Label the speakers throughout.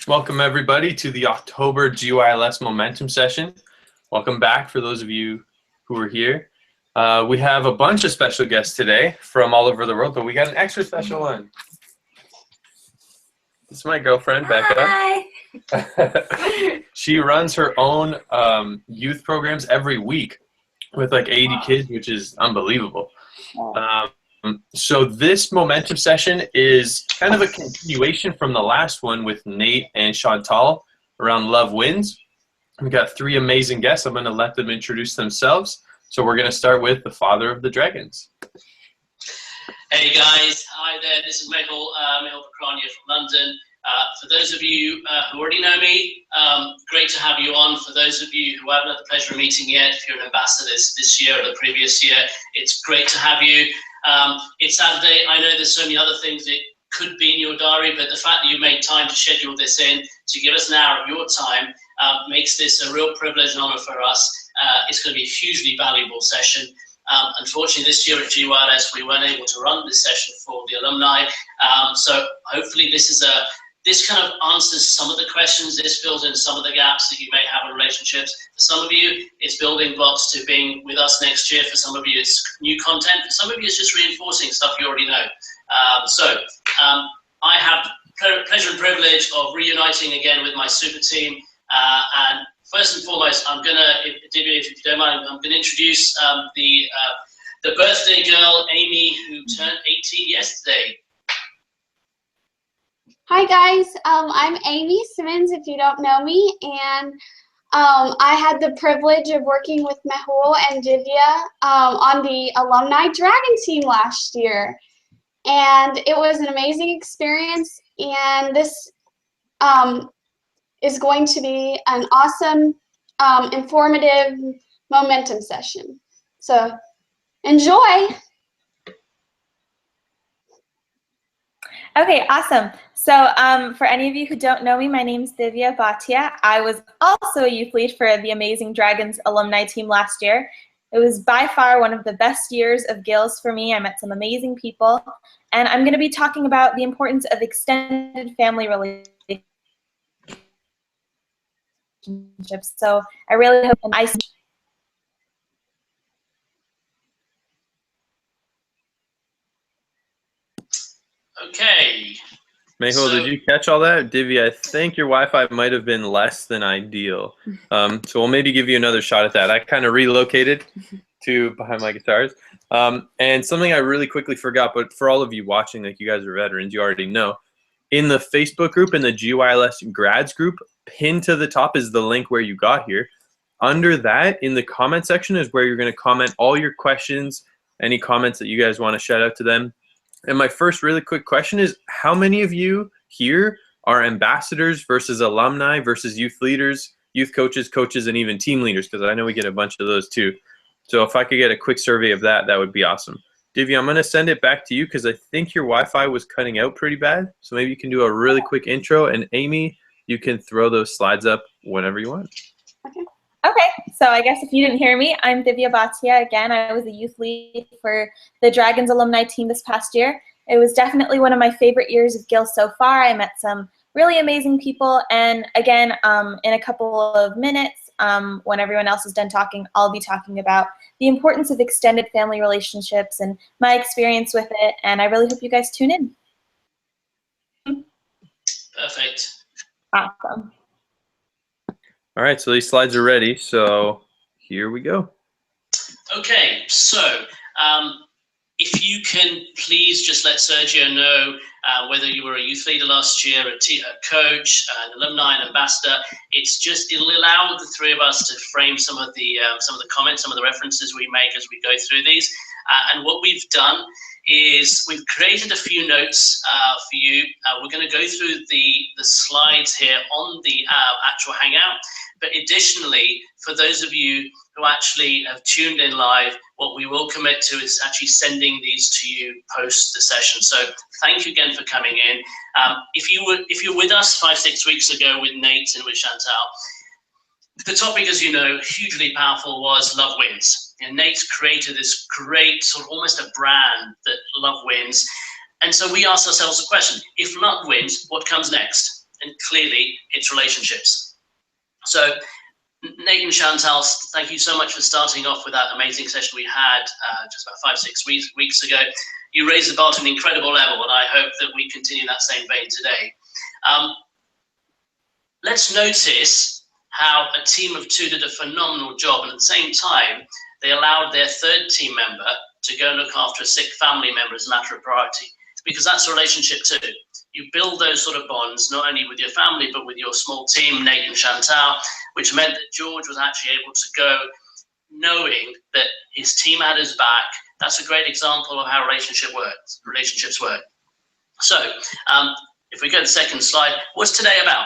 Speaker 1: Welcome everybody to the October GYLS Momentum Session. Welcome back for those of you who are here. We have a bunch of special guests today from all over the world, but we got an extra special one. This is my girlfriend, Becca.
Speaker 2: Hi.
Speaker 1: She runs her own youth programs every week with like 80 kids, which is unbelievable. So this momentum session is kind of a continuation from the last one with Nate and Chantal around Love Wins. We've got three amazing guests. I'm going to let them introduce themselves. So we're going to start with the father of the dragons.
Speaker 3: Hey guys, hi there. This is Mehul Bakrania from London. For those of you who already know me, great to have you on. For those of you who haven't had the pleasure of meeting yet, if you're an ambassador this year or the previous year, it's great to have you. It's Saturday. I know there's so many other things that could be in your diary, but the fact that you made time to schedule this in, to give us an hour of your time, makes this a real privilege and honor for us. It's going to be a hugely valuable session. Unfortunately, this year at GYLS, we weren't able to run this session for the alumni. So hopefully this kind of answers some of the questions. This fills in some of the gaps that you may have in relationships. For some of you, it's building blocks to being with us next year. For some of you, it's new content. For some of you, it's just reinforcing stuff you already know. I have the pleasure and privilege of reuniting again with my super team. And first and foremost, I'm gonna, if you don't mind, I'm gonna introduce the birthday girl, Amy, who turned 18 yesterday.
Speaker 2: Hi guys, I'm Amy Simmons, if you don't know me, and I had the privilege of working with Mehul and Divya on the Alumni Dragon team last year. And it was an amazing experience, and this is going to be an awesome, informative momentum session. So enjoy!
Speaker 4: Okay, awesome. So for any of you who don't know me, my name is Divya Bhatia. I was also a youth lead for the Amazing Dragons alumni team last year. It was by far one of the best years of GYLS for me. I met some amazing people, and I'm going to be talking about the importance of extended family relationships. So I really hope
Speaker 3: Okay.
Speaker 1: Mehul, did you catch all that? Divya, I think your Wi-Fi might have been less than ideal. So we'll maybe give you another shot at that. I kind of relocated to behind my guitars. And something I really quickly forgot, but for all of you watching, like you guys are veterans, you already know. In the Facebook group, in the GYLS grads group, pinned to the top is the link where you got here. Under that, in the comment section is where you're going to comment all your questions, any comments that you guys want to shout out to them. And my first really quick question is, how many of you here are ambassadors versus alumni versus youth leaders, youth coaches, coaches, and even team leaders? Because I know we get a bunch of those too. So if I could get a quick survey of that, that would be awesome. Divya, I'm going to send it back to you because I think your Wi-Fi was cutting out pretty bad. So maybe you can do a really quick intro. And Amy, you can throw those slides up whenever you want.
Speaker 4: Okay, so I guess if you didn't hear me, I'm Divya Bhatia. Again, I was a youth lead for the Dragons alumni team this past year. It was definitely one of my favorite years of GYLS so far. I met some really amazing people, and again, in a couple of minutes, when everyone else is done talking, I'll be talking about the importance of extended family relationships and my experience with it, and I really hope you guys tune in.
Speaker 3: Perfect.
Speaker 4: Awesome.
Speaker 1: All right, so these slides are ready, so here we go.
Speaker 3: Okay, so if you can please just let Sergio know whether you were a youth leader last year, a coach, an alumni, an ambassador. It'll allow the three of us to frame some of the comments, some of the references we make as we go through these. And what we've done is we've created a few notes for you. We're going to go through the slides here on the actual Hangout. But additionally, for those of you who actually have tuned in live, what we will commit to is actually sending these to you post the session. So thank you again for coming in. If you were with us 5-6 weeks ago with Nate and with Chantal, the topic, as you know, hugely powerful, was Love Wins. And Nate's created this great sort of almost a brand that Love Wins. And so we asked ourselves a question: if love wins, what comes next? and clearly it's relationships. So Nate and Chantal, thank you so much for starting off with that amazing session we had just about 5-6 weeks ago. You raised the bar to an incredible level, and I hope that we continue in that same vein today. Let's notice how a team of 2 did a phenomenal job, and at the same time, they allowed their 3rd team member to go and look after a sick family member as a matter of priority, because that's a relationship too. You build those sort of bonds, not only with your family, but with your small team, Nate and Chantal, which meant that George was actually able to go knowing that his team had his back. That's a great example of how relationships work. So if we go to the second slide, what's today about?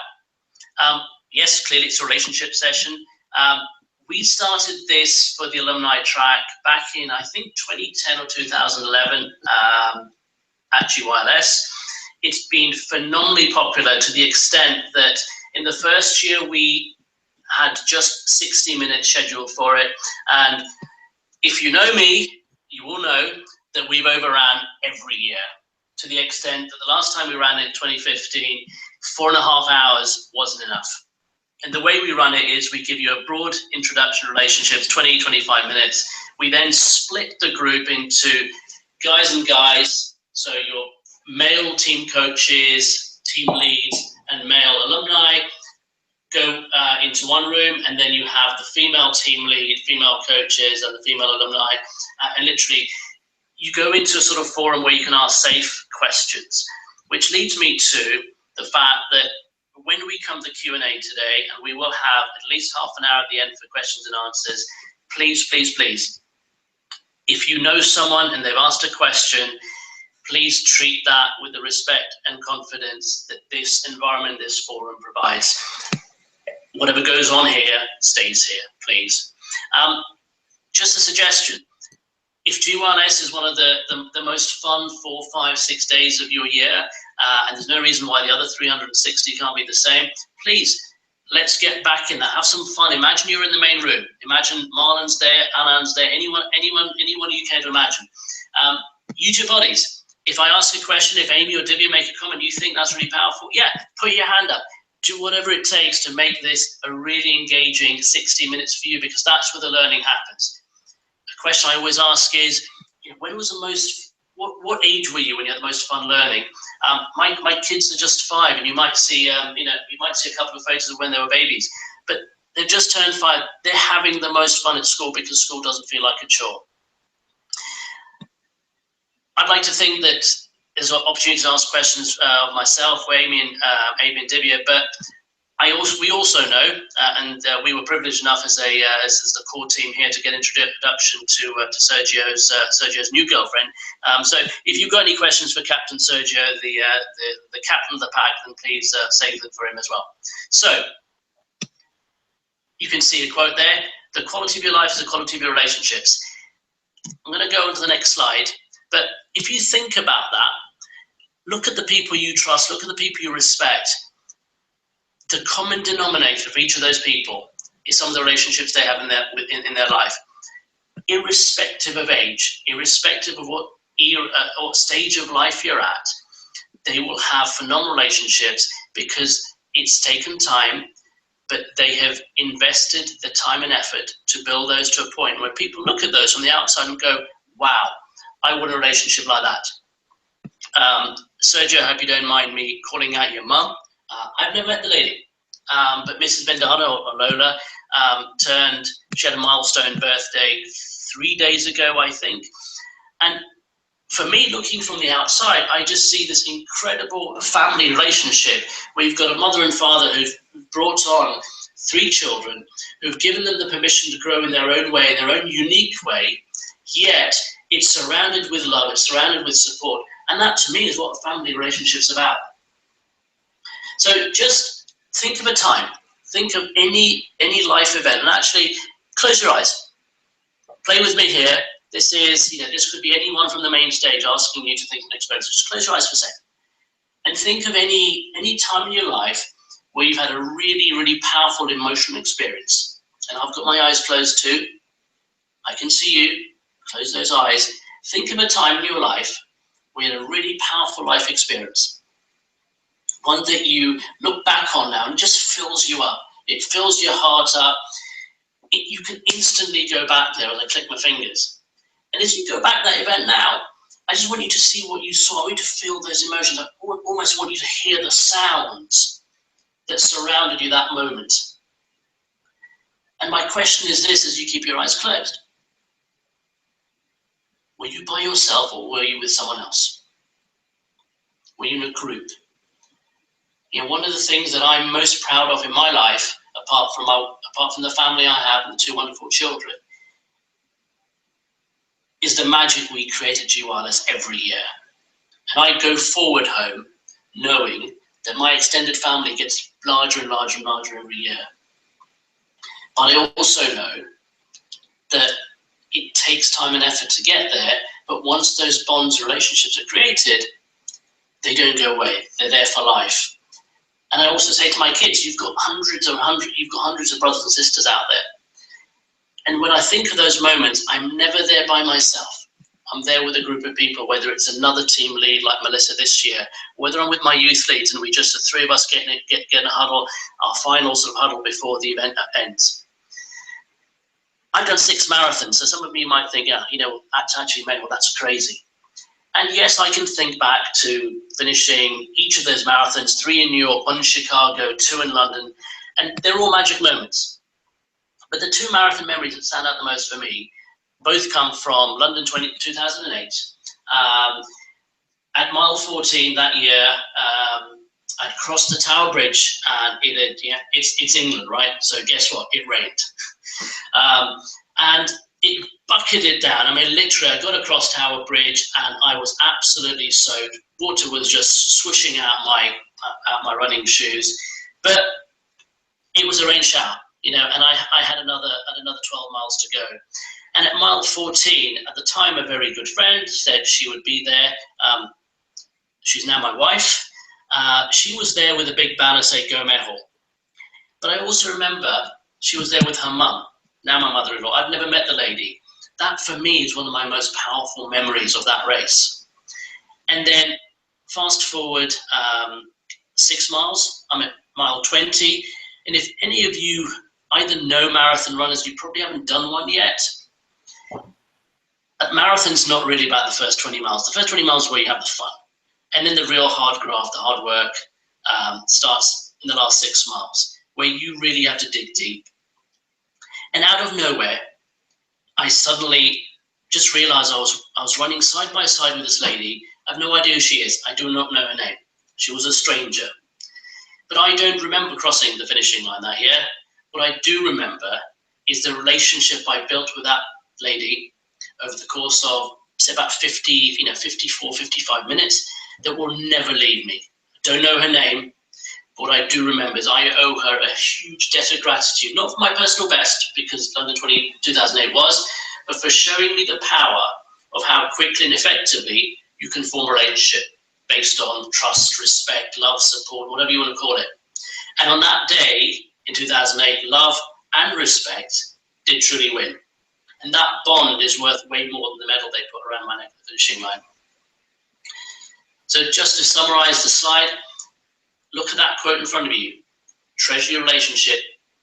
Speaker 3: Yes, clearly it's a relationship session. We started this for the alumni track back in, I think, 2010 or 2011 at GYLS. It's been phenomenally popular to the extent that in the first year we had just 60 minutes scheduled for it. And if you know me, you will know that we've overran every year, to the extent that the last time we ran it in 2015, 4.5 hours wasn't enough. And the way we run it is we give you a broad introduction to relationships, 20-25 minutes. We then split the group into guys and guys, so your male team coaches, team leads, and male alumni go into one room, and then you have the female team lead, female coaches, and the female alumni, and literally you go into a sort of forum where you can ask safe questions, which leads me to the fact that when we come to Q&A today, and we will have at least half an hour at the end for questions and answers, please, please, please, if you know someone and they've asked a question, please treat that with the respect and confidence that this environment, this forum provides. Whatever goes on here stays here, please. Just a suggestion. If GYLS is one of the most fun 4, 5, 6 days of your year, and there's no reason why the other 360 can't be the same, please, let's get back in that. Have some fun. Imagine you're in the main room. Imagine Marlon's there, Alan's there, anyone you care to imagine. Use your bodies. If I ask a question, if Amy or Divya make a comment, you think that's really powerful, yeah, put your hand up. Do whatever it takes to make this a really engaging 60 minutes for you, because that's where the learning happens. A question I always ask is, when was the most, what age were you when you had the most fun learning? My kids are just 5, and you might see, you might see a couple of photos of when they were babies, but they've just turned 5. They're having the most fun at school because school doesn't feel like a chore. I'd like to think that there's an opportunity to ask questions of myself, Amy and Divya, but we also know, and we were privileged enough as the core team here to get introduction to Sergio's new girlfriend. So if you've got any questions for Captain Sergio, the captain of the pack, then please save them for him as well. So you can see a quote there: "The quality of your life is the quality of your relationships." I'm going to go on to the next slide, but if you think about that, look at the people you trust, look at the people you respect. The common denominator of each of those people is some of the relationships they have in their life. Irrespective of age, irrespective of what era or stage of life you're at, they will have phenomenal relationships because it's taken time, but they have invested the time and effort to build those to a point where people look at those from the outside and go, wow, I want a relationship like that. Sergio, I hope you don't mind me calling out your mum. I've never met the lady, but Mrs. Vendano, or Lola, she had a milestone birthday 3 days ago, I think. And for me, looking from the outside, I just see this incredible family relationship where you've got a mother and father who've brought on 3 children, who've given them the permission to grow in their own way, in their own unique way, yet it's surrounded with love, it's surrounded with support. And that, to me, is what a family relationship's about. So just think of a time, think of any life event, and actually close your eyes. Play with me here. This is, this could be anyone from the main stage asking you to think of an experience. Just close your eyes for a second. And think of any time in your life where you've had a really, really powerful emotional experience. And I've got my eyes closed too. I can see you. Close those eyes. Think of a time in your life where you had a really powerful life experience. one that you look back on now and just fills you up. It fills your heart up. You can instantly go back there as I click my fingers. And as you go back to that event now, I just want you to see what you saw. I want you to feel those emotions. I almost want you to hear the sounds that surrounded you that moment. And my question is this as you keep your eyes closed. Were you by yourself or were you with someone else? Were you in a group? You know, one of the things that I'm most proud of in my life, apart from the family I have and the 2 wonderful children, is the magic we create at GYLS every year. And I go forward home knowing that my extended family gets larger and larger and larger every year. But I also know that it takes time and effort to get there, but once those bonds and relationships are created, they don't go away. They're there for life. And I also say to my kids, you've got hundreds of brothers and sisters out there. And when I think of those moments, I'm never there by myself. I'm there with a group of people, whether it's another team lead like Melissa this year, whether I'm with my youth leads and we just the 3 of us get in a huddle, our final sort of huddle before the event ends. I've done 6 marathons, so some of you might think, yeah, you know, that's actually, well, that's crazy. And yes, I can think back to finishing each of those marathons, 3 in New York, 1 in Chicago, 2 in London, and they're all magic moments. But the 2 marathon memories that stand out the most for me, both come from London 2008. At mile 14 that year, I'd crossed the Tower Bridge, and it's England, right? So guess what? It rained. And it bucketed down. I mean, literally, I got across Tower Bridge, and I was absolutely soaked. Water was just swishing out my running shoes. But it was a rain shower. You know, and I had another 12 miles to go. And at mile 14, at the time, a very good friend said she would be there. She's now my wife. She was there with a big banner saying, "Go Mehul." But I also remember she was there with her mum, now my mother-in-law. I've never met the lady. That, for me, is one of my most powerful memories of that race. And then fast forward 6 miles, I'm at mile 20. And if any of you either know marathon runners, you probably haven't done one yet. A marathon's not really about the first 20 miles. The first 20 miles is where you have the fun. And then the real hard graft, the hard work, starts in the last 6 miles, where you really have to dig deep. And out of nowhere, I suddenly just realized I was running side by side with this lady. I have no idea who she is. I do not know her name. She was a stranger. But I don't remember crossing the finishing line that year. What I do remember is the relationship I built with that lady over the course of, say, about 54, 55 minutes that will never leave me. I don't know her name, but what I do remember is I owe her a huge debt of gratitude, not for my personal best, because London 2008 was, but for showing me the power of how quickly and effectively you can form a relationship based on trust, respect, love, support, whatever you want to call it. And on that day, in 2008, love and respect did truly win. And that bond is worth way more than the medal they put around my neck at the finishing line. So just to summarize the slide, look at that quote in front of you. Treasure your relationship,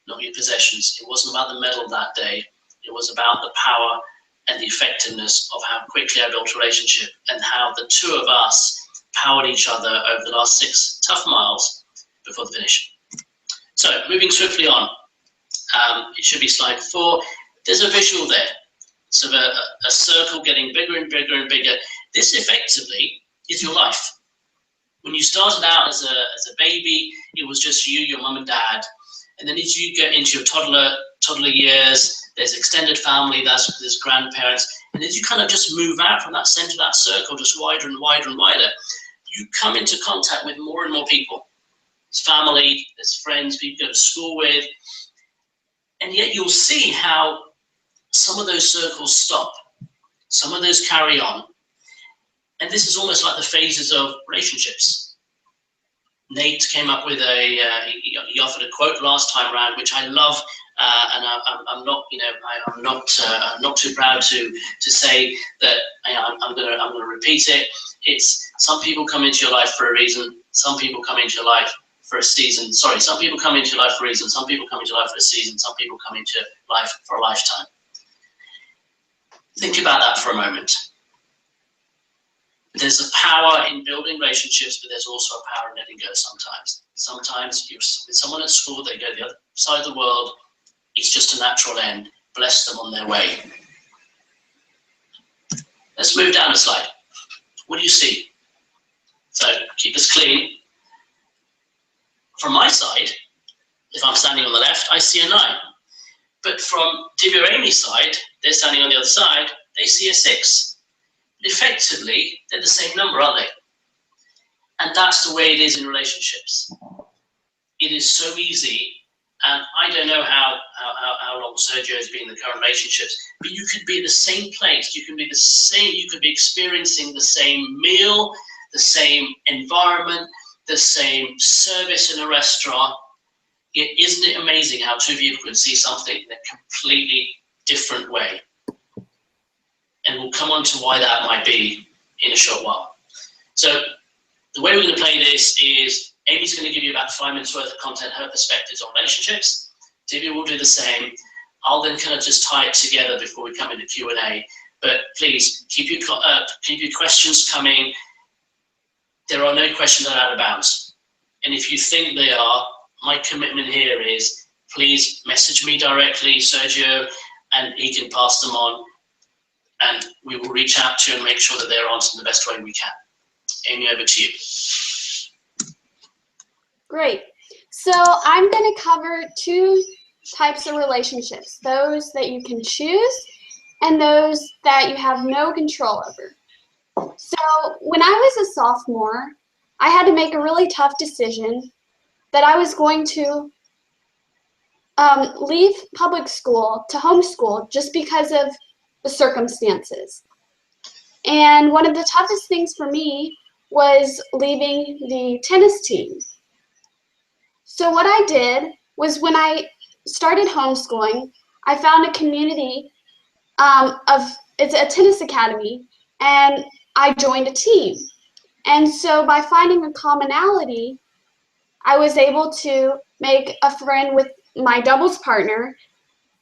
Speaker 3: not your possessions. It wasn't about the medal that day. It was about the power and the effectiveness of how quickly I built a relationship and how the 2 of us powered each other over the last 6 tough miles before the finish. So moving swiftly on, it should be slide 4. There's a visual there. So a circle getting bigger and bigger and bigger. This effectively is your life. When you started out as a baby, it was just you, your mum and dad. And then as you get into your toddler years, there's extended family, there's grandparents. And as you kind of just move out from that center of that circle, just wider and wider and wider, you come into contact with more and more people. There's family, there's friends, people you go to school with. And yet you'll see how some of those circles stop. Some of those carry on. And this is almost like the phases of relationships. Nate came up with he offered a quote last time around, which I love, and I'm not too proud to say that I'm going to repeat it. It's some people come into your life for a reason, Some people come into your life for a season. Sorry, some people come into your life for a reason. Some people come into your life for a season. Some people come into life for a lifetime. Think about that for a moment. There's a power in building relationships, but there's also a power in letting go sometimes. Sometimes you're with someone at school, they go to the other side of the world. It's just a natural end. Bless them on their way. Let's move down a slide. What do you see? So keep us clean. From my side, if I'm standing on the left, I see a 9. But from Divya or Amy's side, they're standing on the other side, they see a 6. But effectively, they're the same number, aren't they? And that's the way it is in relationships. It is so easy, and I don't know how long Sergio has been in the current relationships, but you could be in the same place, you can be the same, you could be experiencing the same meal, the same environment, the same service in a restaurant. Isn't it amazing how two people can see something in a completely different way? And we'll come on to why that might be in a short while. So the way we're going to play this is Amy's going to give you about 5 minutes worth of content, her perspectives on relationships. Divya will do the same. I'll then kind of just tie it together before we come into Q&A. But please keep your questions coming. There are no questions that are out of bounds. And if you think they are, my commitment here is please message me directly, Sergio, and he can pass them on. And we will reach out to you and make sure that they're answered in the best way we can. Amy, over to you.
Speaker 2: Great. So I'm going to cover 2 types of relationships, those that you can choose and those that you have no control over. So when I was a sophomore, I had to make a really tough decision that I was going to leave public school to homeschool just because of the circumstances. And one of the toughest things for me was leaving the tennis team. So what I did was when I started homeschooling, I found a community it's a tennis academy, and I joined a team. And so by finding a commonality, I was able to make a friend with my doubles partner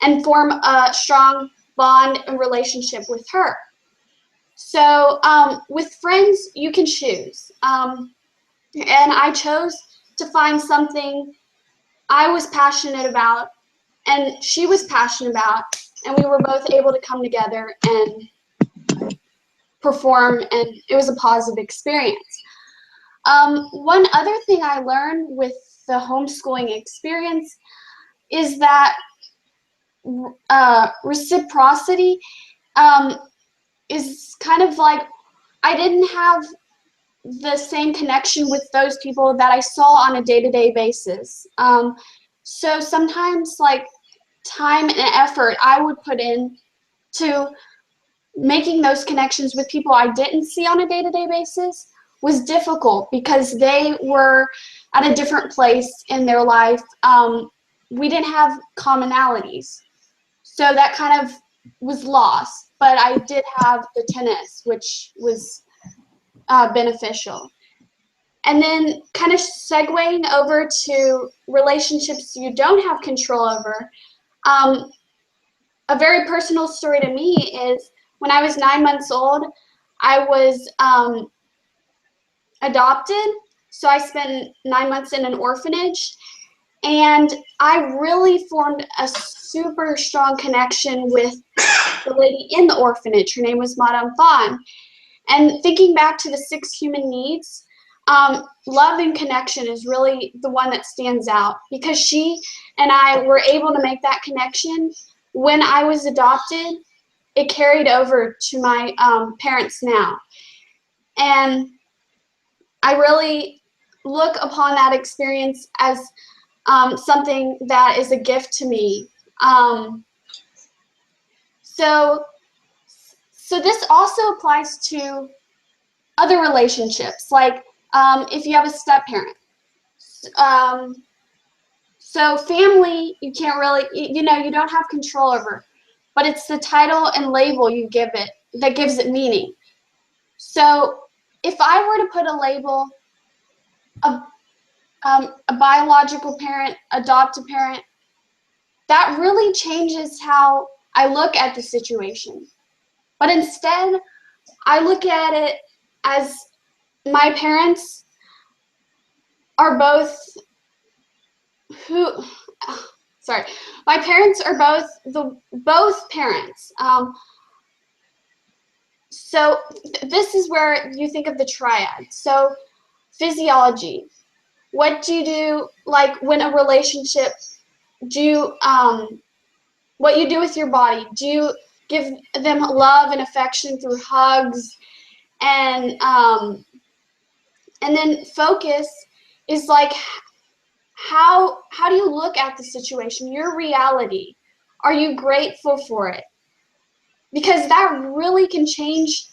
Speaker 2: and form a strong bond and relationship with her. So with friends, you can choose. And I chose to find something I was passionate about and she was passionate about, and we were both able to come together and perform, and it was a positive experience. One other thing I learned with the homeschooling experience is that reciprocity is kind of like I didn't have the same connection with those people that I saw on a day-to-day basis. So sometimes like time and effort I would put in to making those connections with people I didn't see on a day-to-day basis was difficult because they were at a different place in their life. We didn't have commonalities. So that kind of was lost, but I did have the tennis, which was beneficial. And then kind of segueing over to relationships you don't have control over, a very personal story to me is when I was 9 months old, I was adopted. So I spent 9 months in an orphanage, and I really formed a super strong connection with the lady in the orphanage. Her name was Madame Fan. And thinking back to the 6 human needs, love and connection is really the one that stands out because she and I were able to make that connection. When I was adopted, it carried over to my parents now. And I really look upon that experience as something that is a gift to me. So this also applies to other relationships, like if you have a step-parent. So family, you can't really, you don't have control over, but it's the title and label you give it that gives it meaning. So if I were to put a label a biological parent, adoptive parent, that really changes how I look at the situation. But instead, I look at it as my parents are both my parents are both parents. So this is where you think of the triad. So physiology. What do you do, like when a relationship, what you do with your body? Do you give them love and affection through hugs? And then focus is like, how do you look at the situation, your reality? Are you grateful for it? Because that really can change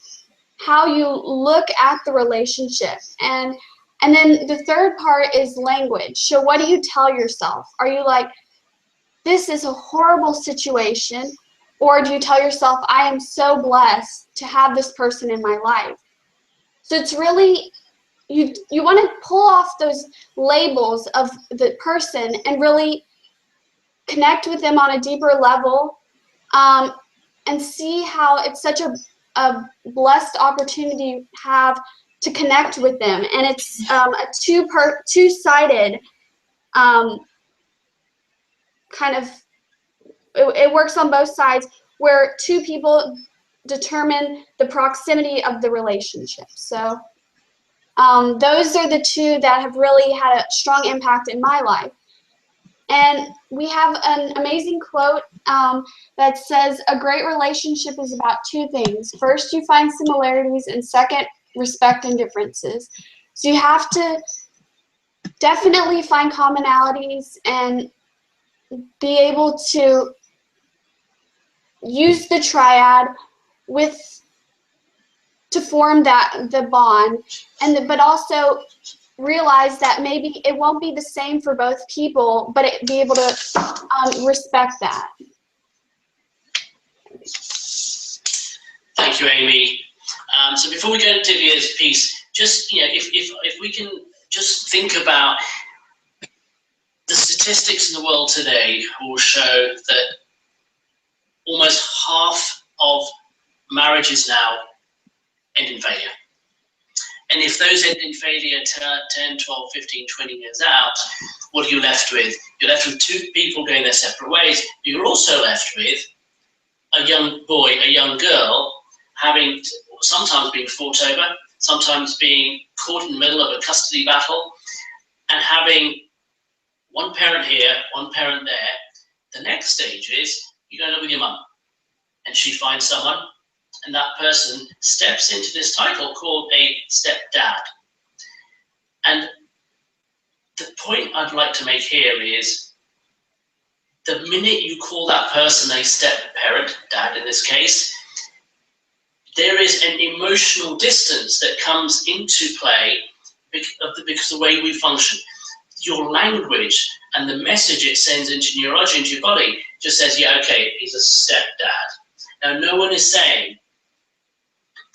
Speaker 2: how you look at the relationship. And then the third part is language. So what do you tell yourself? Are you like, this is a horrible situation? Or do you tell yourself, I am so blessed to have this person in my life? So it's really, you want to pull off those labels of the person and really connect with them on a deeper level, and see how it's such a blessed opportunity you have to connect with them. And it's a two-sided kind of, it works on both sides, where two people determine the proximity of the relationship. So those are the two that have really had a strong impact in my life. And we have an amazing quote that says, a great relationship is about two things. First, you find similarities, and second, respect and differences. So you have to definitely find commonalities and be able to use the triad to form the bond, but also realize that maybe it won't be the same for both people, but be able to respect that.
Speaker 3: Thank you, Amy. So before we go into Divya's piece, just if we can just think about the statistics in the world today, will show that almost half of marriages now end in failure. And if those end in failure 10, 12, 15, 20 years out, what are you left with? You're left with two people going their separate ways. But you're also left with a young boy, a young girl, having sometimes being fought over, sometimes being caught in the middle of a custody battle, and having one parent here, one parent there. The next stage is you go live with your mum, and she finds someone, and that person steps into this title called a stepdad. And the point I'd like to make here is, the minute you call that person a step-parent, dad in this case, there is an emotional distance that comes into play because of the way we function. Your language and the message it sends into neurology, into your body, just says, yeah, okay, he's a stepdad. Now, no one is saying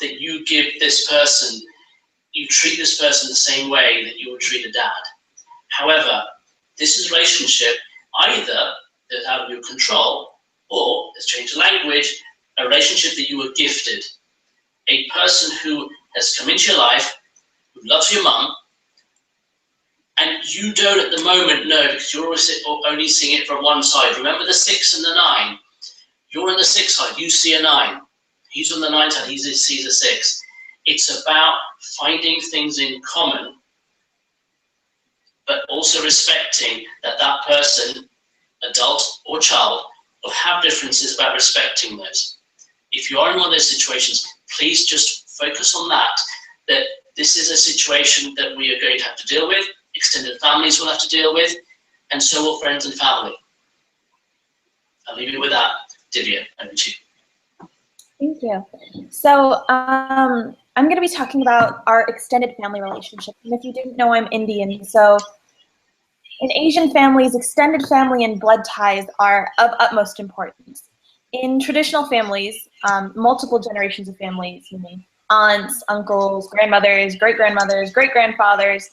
Speaker 3: that you treat this person the same way that you would treat a dad. However, this is a relationship either that's out of your control, or, let's change the language, a relationship that you were gifted. A person who has come into your life, who loves your mum, and you don't at the moment know, because you're only seeing it from one side. Remember the 6 and the 9. You're on the 6 side, you see a 9. He's on the 9 side, he sees a 6. It's about finding things in common, but also respecting that that person, adult or child, will have differences, about respecting those. If you are in one of those situations, please just focus on that this is a situation that we are going to have to deal with, extended families will have to deal with, and so will friends and family. I'll leave you with that. Divya, over to you.
Speaker 4: Thank you. So I'm going to be talking about our extended family relationship. And if you didn't know, I'm Indian. So in Asian families, extended family and blood ties are of utmost importance. In traditional families, multiple generations of families, meaning aunts, uncles, grandmothers, great-grandmothers, great-grandfathers,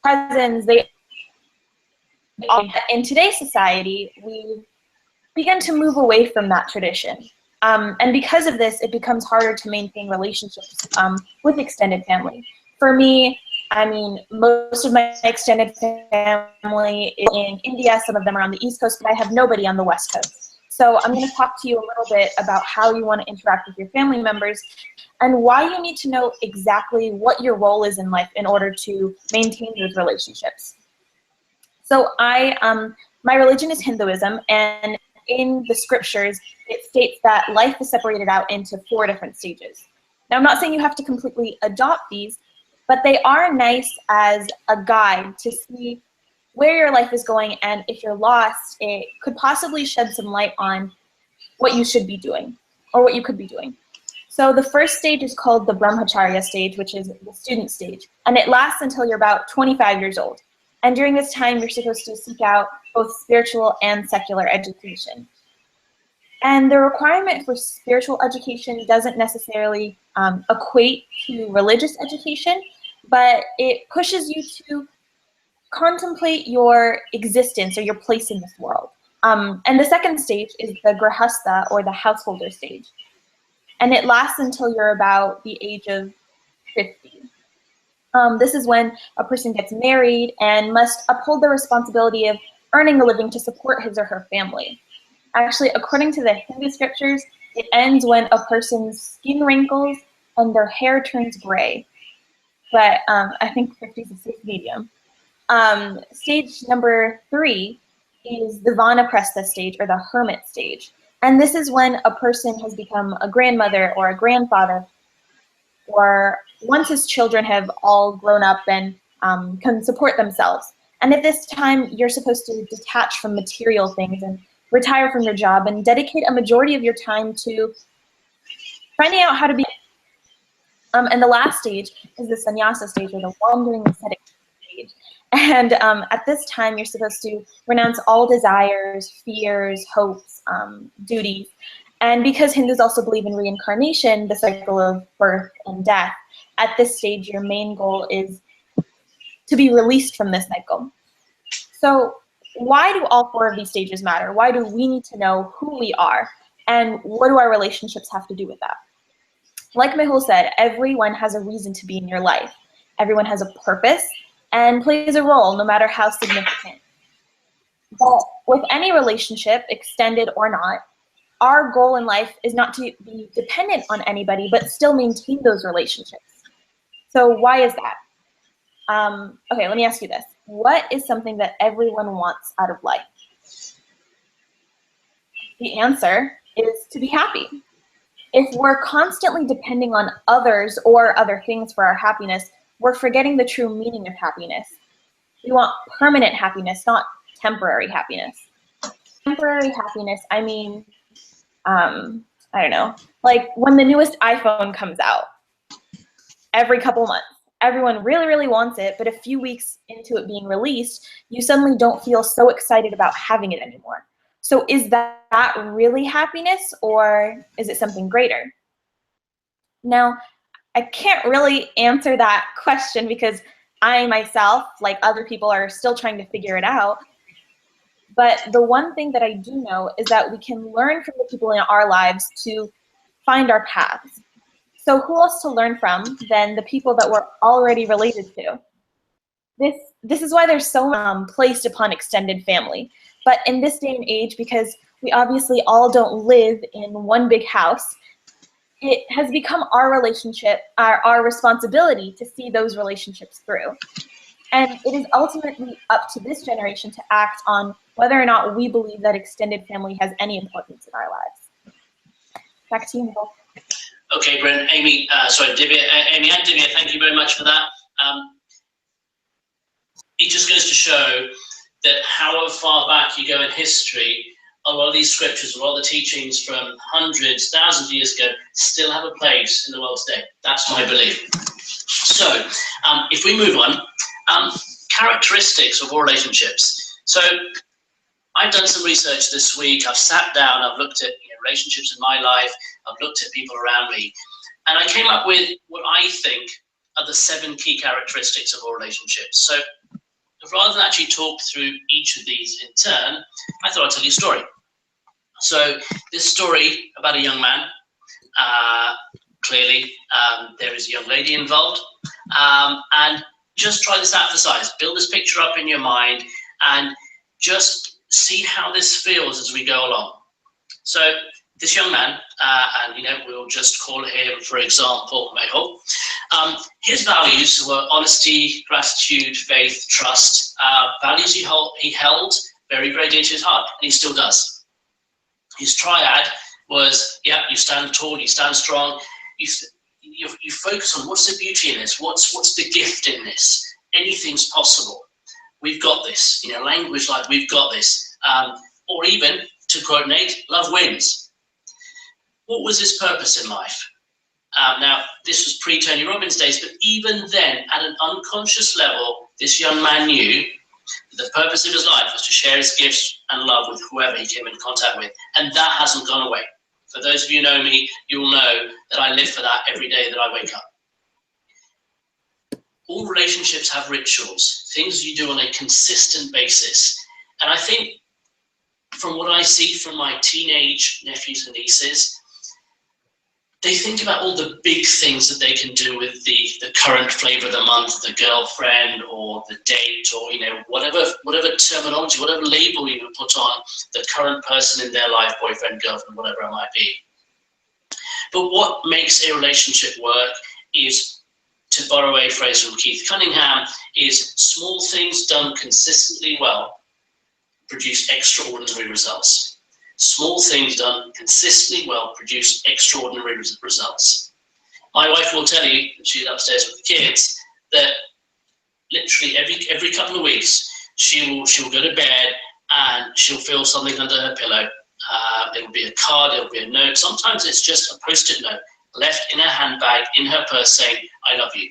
Speaker 4: cousins, in today's society, we begin to move away from that tradition. And because of this, it becomes harder to maintain relationships with extended family. For me, I mean, most of my extended family is in India. Some of them are on the East Coast, but I have nobody on the West Coast. So I'm going to talk to you a little bit about how you want to interact with your family members and why you need to know exactly what your role is in life in order to maintain those relationships. So my religion is Hinduism, and in the scriptures, it states that life is separated out into 4 different stages. Now, I'm not saying you have to completely adopt these, but they are nice as a guide to see where your life is going, and if you're lost, it could possibly shed some light on what you should be doing, or what you could be doing. So the first stage is called the Brahmacharya stage, which is the student stage, and it lasts until you're about 25 years old. And during this time, you're supposed to seek out both spiritual and secular education. And the requirement for spiritual education doesn't necessarily equate to religious education, but it pushes you to contemplate your existence or your place in this world. And the second stage is the Grihastha, or the householder stage. And it lasts until you're about the age of 50. This is when a person gets married and must uphold the responsibility of earning a living to support his or her family. Actually, according to the Hindu scriptures, it ends when a person's skin wrinkles and their hair turns gray. But I think 50 is a safe medium. Stage number 3 is the Vanaprastha stage, or the hermit stage. And this is when a person has become a grandmother or a grandfather, or once his children have all grown up and can support themselves. And at this time, you're supposed to detach from material things and retire from your job and dedicate a majority of your time to finding out how to be. And the last stage is the sannyasa stage, or the wandering ascetic stage. And at this time, you're supposed to renounce all desires, fears, hopes, duties. And because Hindus also believe in reincarnation, the cycle of birth and death, at this stage, your main goal is to be released from this cycle. So why do all 4 of these stages matter? Why do we need to know who we are? And what do our relationships have to do with that? Like Mehul said, everyone has a reason to be in your life. Everyone has a purpose and plays a role, no matter how significant. But with any relationship, extended or not, our goal in life is not to be dependent on anybody, but still maintain those relationships. So why is that? Okay, let me ask you this. What is something that everyone wants out of life? The answer is to be happy. If we're constantly depending on others or other things for our happiness, we're forgetting the true meaning of happiness. We want permanent happiness, not temporary happiness. Temporary happiness, I mean, I don't know, like when the newest iPhone comes out every couple months, everyone really, really wants it, but a few weeks into it being released, you suddenly don't feel so excited about having it anymore. So is that really happiness, or is it something greater? Now, I can't really answer that question because I myself, like other people, are still trying to figure it out. But the one thing that I do know is that we can learn from the people in our lives to find our paths. So who else to learn from than the people that we're already related to? This is why there's so placed upon extended family. But in this day and age, because we obviously all don't live in one big house, it has become our relationship, our responsibility to see those relationships through. And it is ultimately up to this generation to act on whether or not we believe that extended family has any importance in our lives. Back to you, Nicole.
Speaker 3: Okay, Brent, Amy and Divya, thank you very much for that. It just goes to show that however far back you go in history, a lot of these scriptures, a lot of the teachings from hundreds, thousands of years ago still have a place in the world today. That's my belief. So, if we move on, characteristics of all relationships. So, I've done some research this week. I've sat down, I've looked at relationships in my life, I've looked at people around me, and I came up with what I think are the 7 key characteristics of all relationships. So, But rather than actually talk through each of these in turn, I thought I'd tell you a story. So this story about a young man, clearly there is a young lady involved, and just try this out for size. Build this picture up in your mind and just see how this feels as we go along. So this young man, and we'll just call him, for example, Mehul. His values were honesty, gratitude, faith, trust. Values he held very, very dear to his heart, and he still does. His triad was, you stand tall, you stand strong, you focus on what's the beauty in this, what's the gift in this. Anything's possible. We've got this. Language like we've got this. Or even, to quote Nate, love wins. What was his purpose in life? Now, this was pre-Tony Robbins days, but even then, at an unconscious level, this young man knew that the purpose of his life was to share his gifts and love with whoever he came in contact with. And that hasn't gone away. For those of you who know me, you'll know that I live for that every day that I wake up. All relationships have rituals, things you do on a consistent basis. And I think from what I see from my teenage nephews and nieces, they think about all the big things that they can do with the current flavor of the month, the girlfriend or the date, or whatever terminology, whatever label you put on the current person in their life, boyfriend, girlfriend, whatever it might be. But what makes a relationship work is, to borrow a phrase from Keith Cunningham, is small things done consistently well produce extraordinary results. Small things done consistently well produce extraordinary results. My wife will tell you, she's upstairs with the kids, that literally every couple of weeks she will go to bed and she'll feel something under her pillow. It'll be a card, it'll be a note. Sometimes it's just a post-it note left in her handbag, in her purse, saying, I love you.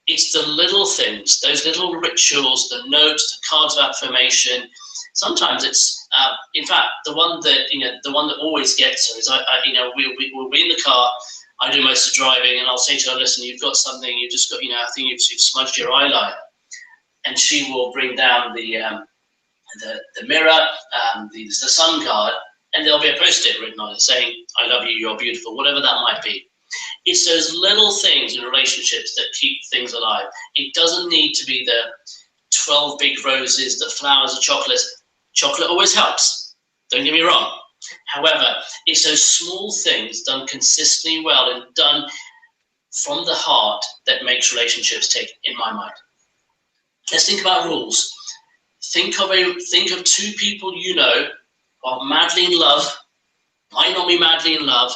Speaker 3: It's the little things, those little rituals, the notes, the cards of affirmation. Sometimes it's, in fact, the one that always gets her is, we'll be in the car, I do most of the driving, and I'll say to her, listen, you've got something, you've just got, I think you've smudged your eyeliner. And she will bring down the mirror, the sun card, and there'll be a post-it written on it saying, I love you, you're beautiful, whatever that might be. It's those little things in relationships that keep things alive. It doesn't need to be the 12 big roses, the flowers, the chocolates. Chocolate always helps, don't get me wrong. However, it's those small things done consistently well and done from the heart that makes relationships tick, in my mind. Let's think about rules. Think of two people you know who are madly in love, might not be madly in love,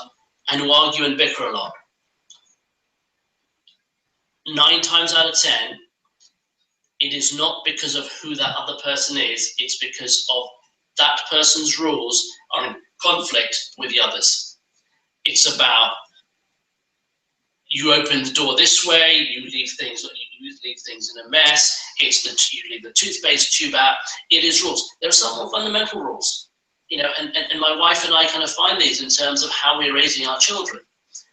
Speaker 3: and who argue and bicker a lot. 9 times out of 10, it is not because of who that other person is, it's because of that person's rules are in conflict with the others. It's about, you open the door this way, you leave things in a mess, you leave the toothpaste tube out. It is rules. There are some more fundamental rules, and my wife and I kind of find these in terms of how we're raising our children.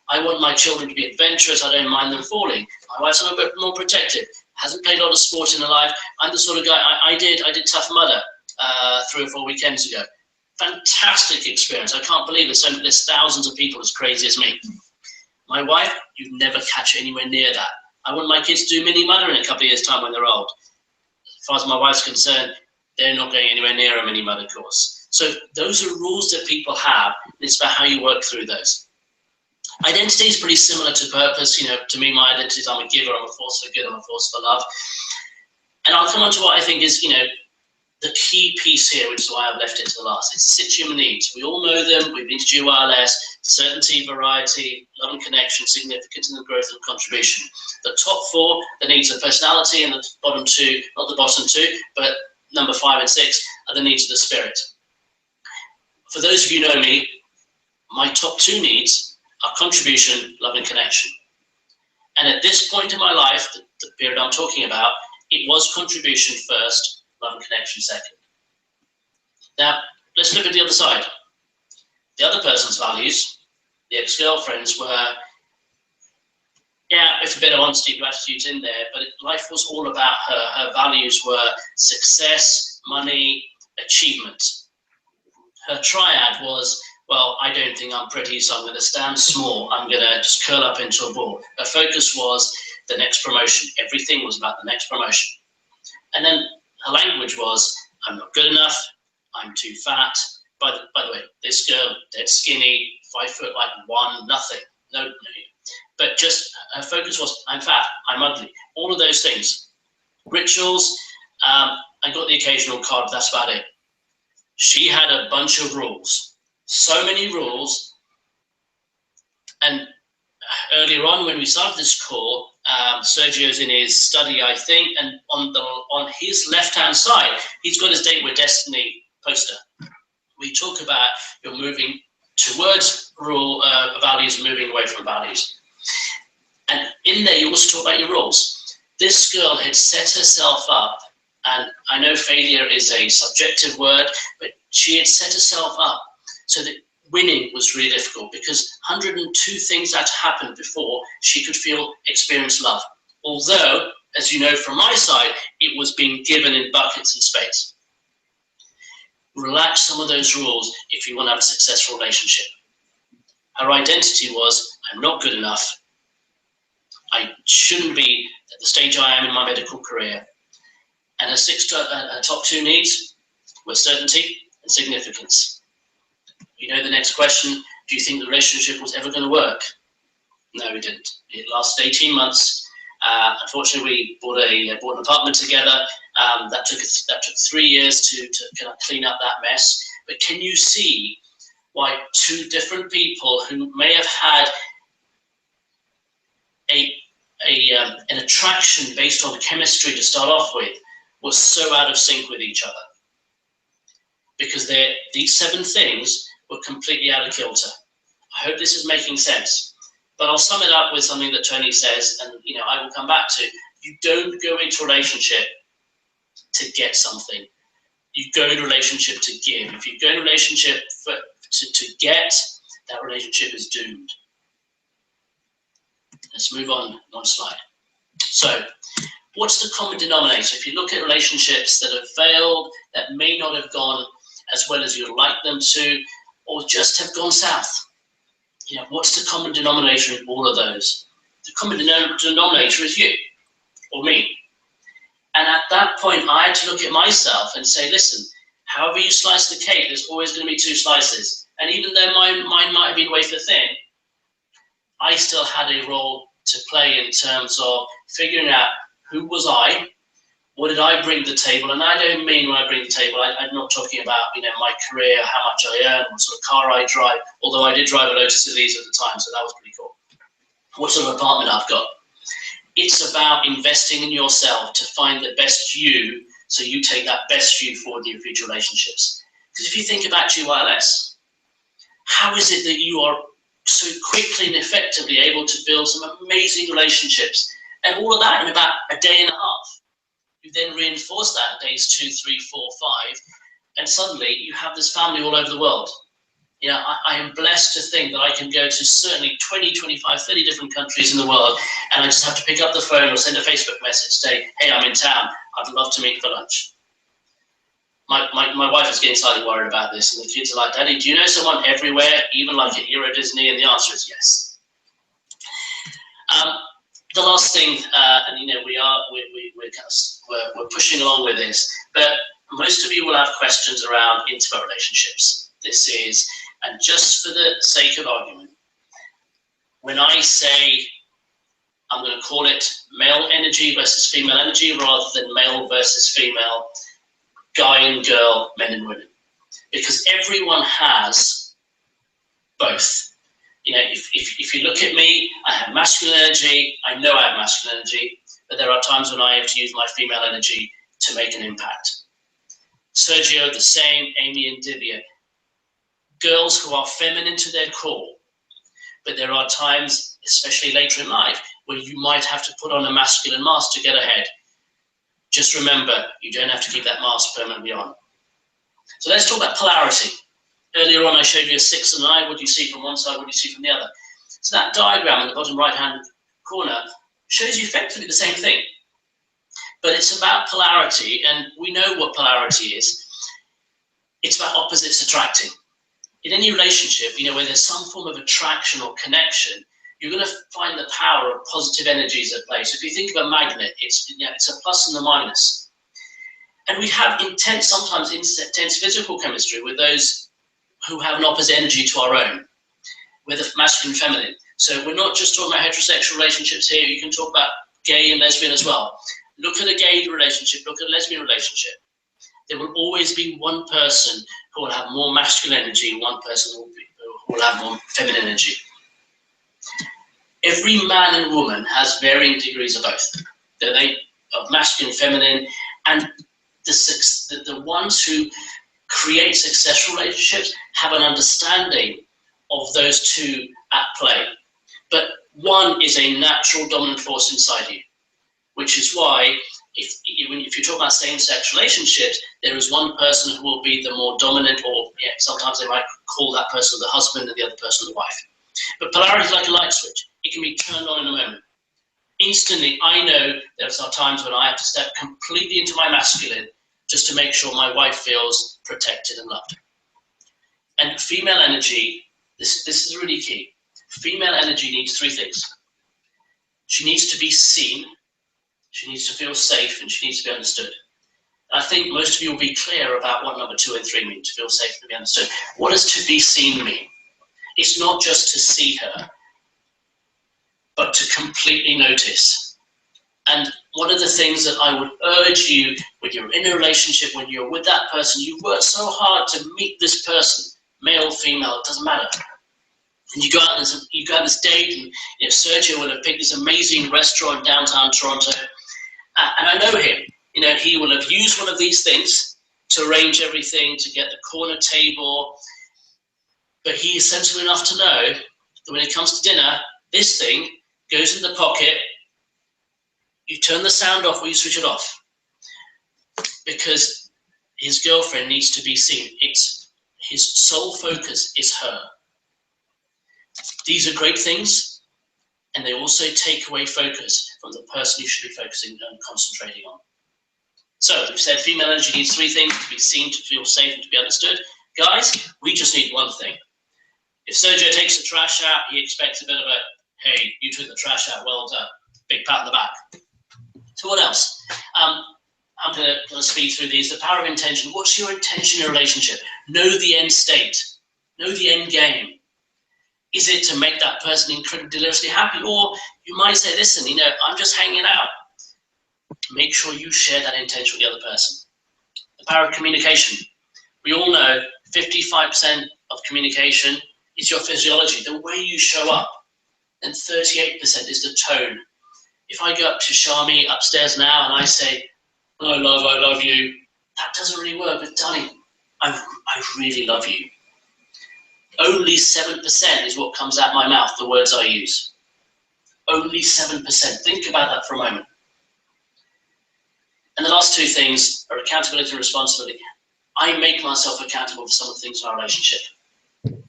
Speaker 3: I want my children to be adventurous. I don't mind them falling. My wife's a little bit more protective. Hasn't played a lot of sport in her life. I'm the sort of guy, I did Tough Mudder 3 or 4 weekends ago. Fantastic experience. I can't believe there's thousands of people as crazy as me. My wife, you'd never catch her anywhere near that. I want my kids to do mini mudder in a couple of years' time when they're old. As far as my wife's concerned, they're not going anywhere near a mini mudder course. So those are rules that people have. It's about how you work through those. Identity is pretty similar to purpose. To me, my identity is I'm a giver, I'm a force for good, I'm a force for love. And I'll come on to what I think is, the key piece here, which is why I've left it to the last. It's 6 human needs. We all know them. We've been to GYLS: certainty, variety, love and connection, significance, and growth and contribution. The top 4, the needs of personality, and the bottom 2, not the bottom 2, but number 5 and 6 are the needs of the spirit. For those of you who know me, my top 2 needs are contribution, love and connection. And at this point in my life, the period I'm talking about, it was contribution first, love and connection second. Now, let's look at the other side. The other person's values, the ex-girlfriends, were yeah, with a bit of honesty, gratitude in there, but life was all about her. Her values were success, money, achievement. Her triad was, well, I don't think I'm pretty, so I'm going to stand small. I'm going to just curl up into a ball. Her focus was the next promotion. Everything was about the next promotion. And then her language was, I'm not good enough, I'm too fat. By the way, this girl, dead skinny, 5 foot like 1, nothing. No. But just her focus was, I'm fat, I'm ugly. All of those things. Rituals, I got the occasional card, that's about it. She had a bunch of rules. So many rules. And earlier on when we started this call, Sergio's in his study, I think, and on his left-hand side, he's got his Date with Destiny poster. We talk about you're moving towards values, moving away from values. And in there, you also talk about your rules. This girl had set herself up, and I know failure is a subjective word, but she had set herself up so that winning was really difficult because 102 things had to happen before she could experience love. Although, as you know from my side, it was being given in buckets and spades. Relax some of those rules if you want to have a successful relationship. Her identity was, I'm not good enough. I shouldn't be at the stage I am in my medical career. And her top 2 needs were certainty and significance. You know the next question, do you think the relationship was ever going to work? No, it didn't. It lasted 18 months. Unfortunately, we bought an apartment together. That took 3 years to kind of clean up that mess. But can you see why 2 different people who may have had an attraction based on chemistry to start off with were so out of sync with each other? Because these 7 things were completely out of kilter. I hope this is making sense. But I'll sum it up with something that Tony says, and I will come back to. You don't go into a relationship to get something. You go into a relationship to give. If you go into a relationship to get, that relationship is doomed. Let's move on one slide. So, what's the common denominator? If you look at relationships that have failed, that may not have gone as well as you'd like them to, or just have gone south, what's the common denominator in all of those? The common denominator is you, or me. And at that point, I had to look at myself and say, listen, however you slice the cake, there's always going to be 2 slices. And even though mine might have been wafer thin, I still had a role to play in terms of figuring out who was I, what did I bring to the table? And I don't mean when I bring to the table, I'm not talking about my career, how much I earn, what sort of car I drive, although I did drive a Lotus Elise at the time, so that was pretty cool. What sort of apartment I've got. It's about investing in yourself to find the best you, so you take that best you forward in your future relationships. Because if you think about GYLS, how is it that you are so quickly and effectively able to build some amazing relationships, and all of that in about a day and a half? You then reinforce that in days 2, 3, 4, 5, and suddenly you have this family all over the world. I am blessed to think that I can go to certainly 20, 25, 30 different countries in the world, and I just have to pick up the phone or send a Facebook message, say, hey, I'm in town, I'd love to meet for lunch. My wife is getting slightly worried about this, and the kids are like, Daddy, do you know someone everywhere, even like at Euro Disney? And the answer is yes. The last thing, and we're pushing along with this, but most of you will have questions around intimate relationships. This is, and just for the sake of argument, when I say, I'm going to call it male energy versus female energy rather than male versus female, guy and girl, men and women, because everyone has both. If you look at me, I have masculine energy. I know I have masculine energy, but there are times when I have to use my female energy to make an impact. Sergio, the same, Amy and Divya. Girls who are feminine to their core, but there are times, especially later in life, where you might have to put on a masculine mask to get ahead. Just remember, you don't have to keep that mask permanently on. So let's talk about polarity. Earlier on, I showed you a 6 and 9. What do you see from one side? What do you see from the other? So that diagram in the bottom right-hand corner shows you effectively the same thing. But it's about polarity, and we know what polarity is. It's about opposites attracting. In any relationship, you know, where there's some form of attraction or connection, you're going to find the power of positive energies at play. So if you think of a magnet, it's a plus and a minus. And we have sometimes intense physical chemistry with those who have an opposite energy to our own, with a masculine and feminine. So we're not just talking about heterosexual relationships here, you can talk about gay and lesbian as well. Look at a gay relationship, look at a lesbian relationship. There will always be one person who will have more masculine energy, one person who will have more feminine energy. Every man and woman has varying degrees of both. Of masculine and feminine, and the ones who create successful relationships have an understanding of those two at play. But one is a natural dominant force inside you, which is why if you talk about same-sex relationships, there is one person who will be the more dominant, or sometimes they might call that person the husband and the other person the wife. But polarity is like a light switch. It can be turned on in a moment. Instantly, I know there are times when I have to step completely into my masculine just to make sure my wife feels protected and loved. And female energy, this is really key. Female energy needs three things. She needs to be seen, she needs to feel safe, and she needs to be understood. And I think most of you will be clear about what number 2 and 3 mean, to feel safe and to be understood. What does to be seen mean? It's not just to see her, but to completely notice. And one of the things that I would urge you when you're in a relationship, when you're with that person, you work so hard to meet this person, male, female, it doesn't matter. And you go out on this date, and Sergio will have picked this amazing restaurant in downtown Toronto. And I know him. He will have used one of these things to arrange everything, to get the corner table. But he is sensible enough to know that when it comes to dinner, this thing goes in the pocket. You turn the sound off or you switch it off. Because his girlfriend needs to be seen. His sole focus is her. These are great things, and they also take away focus from the person you should be focusing and concentrating on. So we've said female energy needs three things: to be seen, to feel safe, and to be understood. Guys, we just need one thing. If Sergio takes the trash out, he expects a bit of a, hey, you took the trash out, well done. Big pat on the back. So what else? I'm going to speed through these. The power of intention. What's your intention in a relationship? Know the end state. Know the end game. Is it to make that person incredibly deliriously happy? Or you might say, listen, I'm just hanging out. Make sure you share that intention with the other person. The power of communication. We all know 55% of communication is your physiology, the way you show up. And 38% is the tone. If I go up to Shami upstairs now and I say, I love you, that doesn't really work. But darling, I really love you. Only 7% is what comes out my mouth, the words I use. Only 7%. Think about that for a moment. And the last two things are accountability and responsibility. I make myself accountable for some of the things in our relationship. And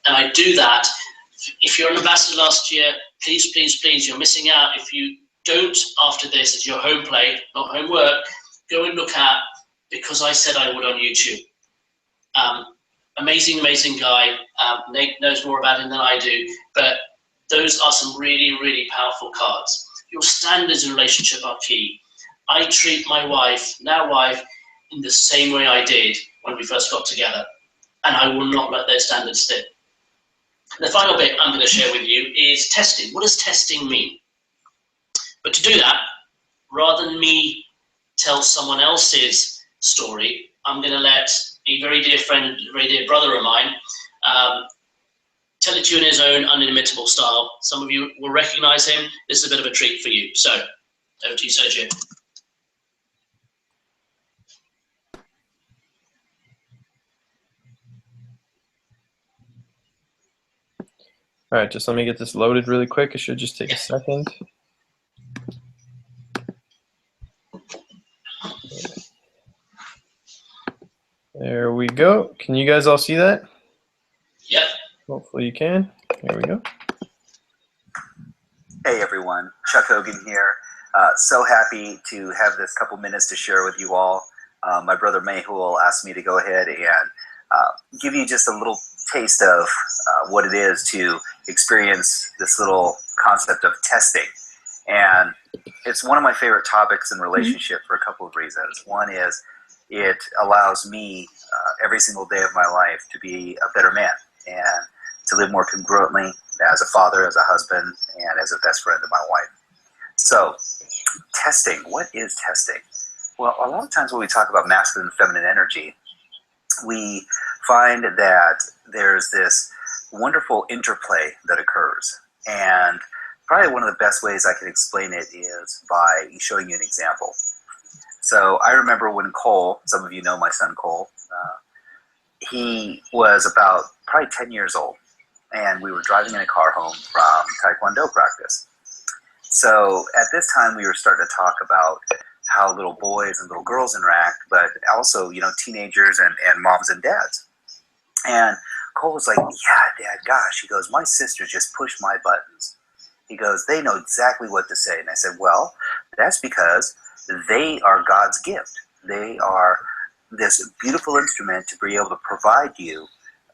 Speaker 3: I do that. If you're an ambassador last year, please, please, please, you're missing out. If you don't, after this, it's your home play, not homework, go and look at Because I Said I Would on YouTube. Amazing, amazing guy. Nate knows more about him than I do, but those are some really, really powerful cards. Your standards in relationship are key. I treat my wife, now wife, in the same way I did when we first got together, and I will not let those standards slip. The final bit I'm going to share with you is testing. What does testing mean? But to do that, rather than me tell someone else's story, I'm going to let a very dear friend, very dear brother of mine, tell it to you in his own unimitable style. Some of you will recognize him. This is a bit of a treat for you. So, over to you, Sergio.
Speaker 1: All right, just let me get this loaded really quick. It should just take a second. There we go. Can you guys all see that?
Speaker 3: Yep.
Speaker 1: Hopefully you can. There we go.
Speaker 5: Hey everyone, Chuck Hogan here. So happy to have this couple minutes to share with you all. My brother Mehul asked me to go ahead and give you just a little taste of what it is to experience this little concept of testing. And it's one of my favorite topics in relationship for a couple of reasons. One is it allows me every single day of my life to be a better man and to live more congruently as a father, as a husband, and as a best friend to my wife. So, testing. What is testing? Well, a lot of times when we talk about masculine and feminine energy, we find that there's this wonderful interplay that occurs. And probably one of the best ways I can explain it is by showing you an example. So I remember when Cole, some of you know my son Cole, he was about probably 10 years old, and we were driving in a car home from Taekwondo practice. So at this time, we were starting to talk about how little boys and little girls interact, but also, you know, teenagers and moms and dads. And Cole was like, yeah, Dad, gosh, he goes, my sisters just push my buttons. He goes, they know exactly what to say. And I said, well, that's because they are God's gift. They are this beautiful instrument to be able to provide you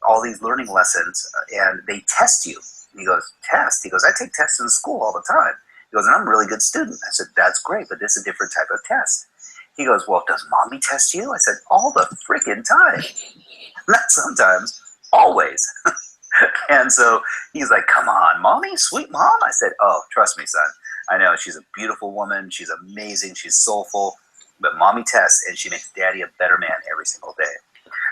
Speaker 5: all these learning lessons, and they test you. And he goes, test? He goes, I take tests in school all the time. He goes, and I'm a really good student. I said, that's great, but this is a different type of test. He goes, well, does mommy test you? I said, all the freaking time. Not sometimes, always. And so he's like, come on, mommy, sweet mom. I said, oh, trust me, son. I know she's a beautiful woman. She's amazing. She's soulful. But mommy tests, and she makes daddy a better man every single day.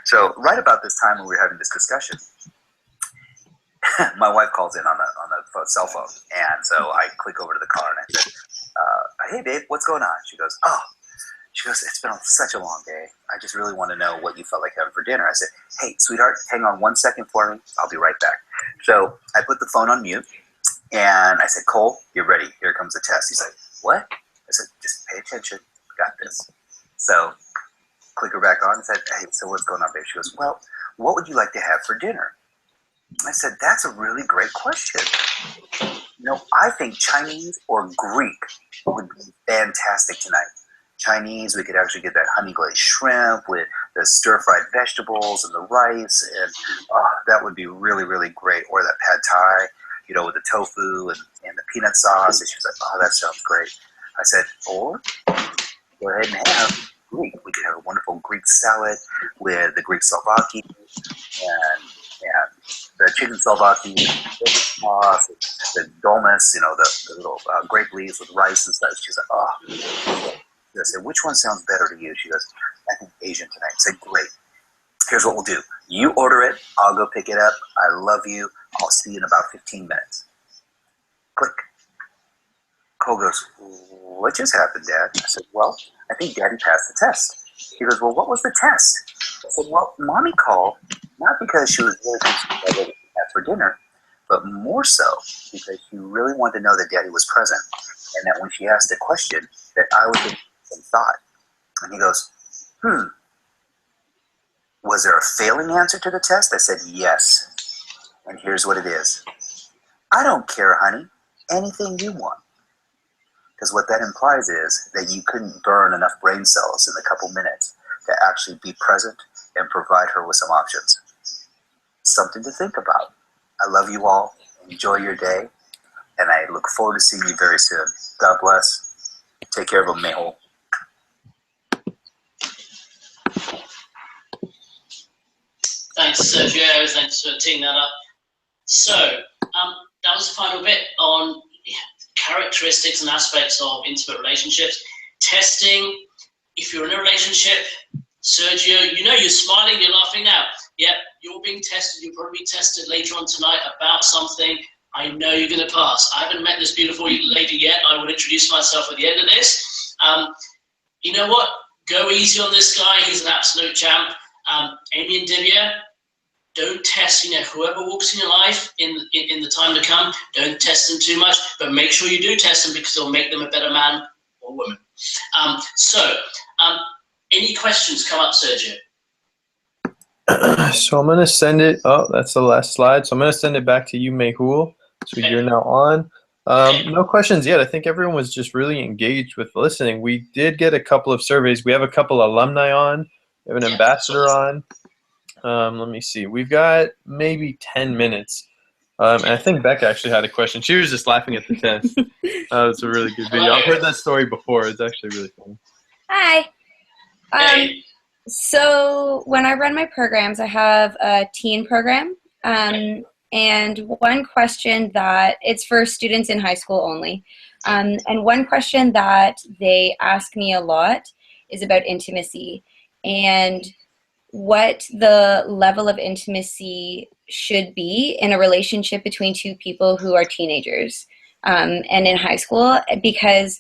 Speaker 5: So right about this time when we were having this discussion, my wife calls in on the cell phone. And so I click over to the car and I said, hey, babe, what's going on? She goes, it's been such a long day. I just really want to know what you felt like having for dinner. I said, hey, sweetheart, hang on 1 second for me. I'll be right back. So I put the phone on mute, and I said, Cole, you're ready. Here comes the test. He's like, what? I said, just pay attention. Got this. So click her back on and said, hey, so what's going on, babe? She goes, well, what would you like to have for dinner? I said, that's a really great question. You know, I think Chinese or Greek would be fantastic tonight. Chinese, we could actually get that honey glazed shrimp with the stir-fried vegetables and the rice, and that would be really, really great. Or that pad thai, you know, with the tofu and the peanut sauce. And she was like, oh, that sounds great. I said, or go ahead and have Greek. We could have a wonderful Greek salad with the Greek salvaki and the chicken salvaki, the sauce, the dolmas, you know, the little grape leaves with rice and stuff. She's like, oh. I said, which one sounds better to you? She goes, I think Asian tonight. I said, great. Here's what we'll do. You order it. I'll go pick it up. I love you. I'll see you in about 15 minutes. Click. Cole goes, what just happened, Dad? I said, well, I think Daddy passed the test. He goes, well, what was the test? I said, well, Mommy called, not because she was really concerned about what we had for dinner, but more so because she really wanted to know that Daddy was present, and that when she asked a question, that I would give some thought. And he goes, was there a failing answer to the test? I said, yes. And here's what it is. I don't care, honey. Anything you want. Because what that implies is that you couldn't burn enough brain cells in a couple minutes to actually be present and provide her with some options. Something to think about. I love you all. Enjoy your day. And I look forward to seeing you very soon. God bless. Take care of them, Mehul.
Speaker 3: Thanks, Sergio. Thanks for teeing that up. So that was the final bit on characteristics and aspects of intimate relationships. Testing. If you're in a relationship, Sergio, you know you're smiling, you're laughing now. Yep, you're being tested. You'll probably be tested later on tonight about something. I know you're going to pass. I haven't met this beautiful lady yet. I will introduce myself at the end of this. You know what? Go easy on this guy. He's an absolute champ. Amy and Divya, don't test, you know, whoever walks in your life in the time to come, don't test them too much, but make sure you do test them because it'll make them a better man or woman. Any questions come up, Sergio?
Speaker 1: So I'm going to send it. Oh, that's the last slide. So I'm going to send it back to you, Mehul. So you're now on. No questions yet. I think everyone was just really engaged with listening. We did get a couple of surveys. We have a couple alumni on. We have an ambassador on. Let me see. We've got maybe 10 minutes. And I think Becca actually had a question. She was just laughing at the test. It's a really good video. I've heard that story before. It's actually really funny.
Speaker 6: Hi. So when I run my programs, I have a teen program. And one question that it's for students in high school only. And one question that they ask me a lot is about intimacy and what the level of intimacy should be in a relationship between two people who are teenagers and in high school, because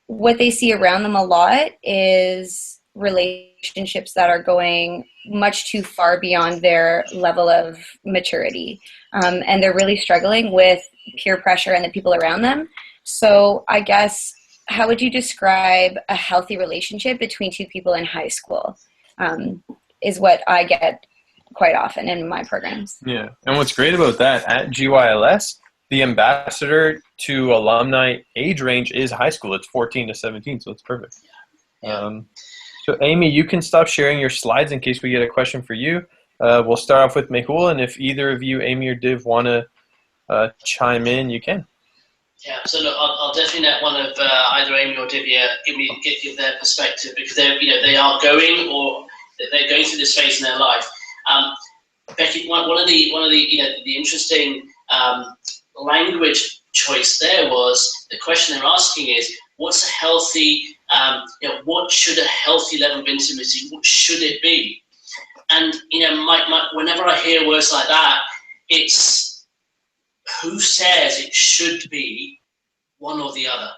Speaker 6: what they see around them a lot is relationships that are going much too far beyond their level of maturity. And they're really struggling with peer pressure and the people around them. So I guess, how would you describe a healthy relationship between two people in high school? Is what I get quite often in my programs.
Speaker 1: Yeah, and what's great about that, at GYLS, the ambassador to alumni age range is high school. It's 14 to 17, so it's perfect. So Amy, you can stop sharing your slides in case we get a question for you. We'll start off with Mehul, and if either of you, Amy or Div, want to chime in, you can.
Speaker 3: Yeah, so look, I'll definitely let one of either Amy or Divya give their perspective, because they are going, or they're going through this phase in their life. Becky, one of the interesting language choice there was, the question they're asking is, what's a healthy, what should a healthy level of intimacy, what should it be? And whenever I hear words like that, it's who says it should be one or the other.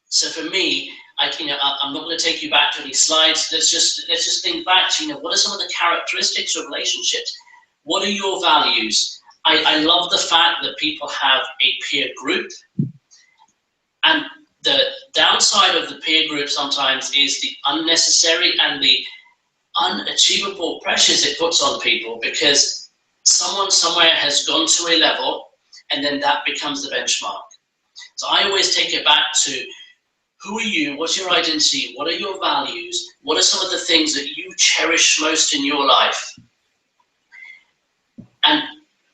Speaker 3: So for me, I'm not going to take you back to any slides. Let's just think back to what are some of the characteristics of relationships? What are your values? I love the fact that people have a peer group, and the downside of the peer group sometimes is the unnecessary and the unachievable pressures it puts on people, because someone somewhere has gone to a level and then that becomes the benchmark. So I always take it back to, who are you? What's your identity? What are your values? What are some of the things that you cherish most in your life? And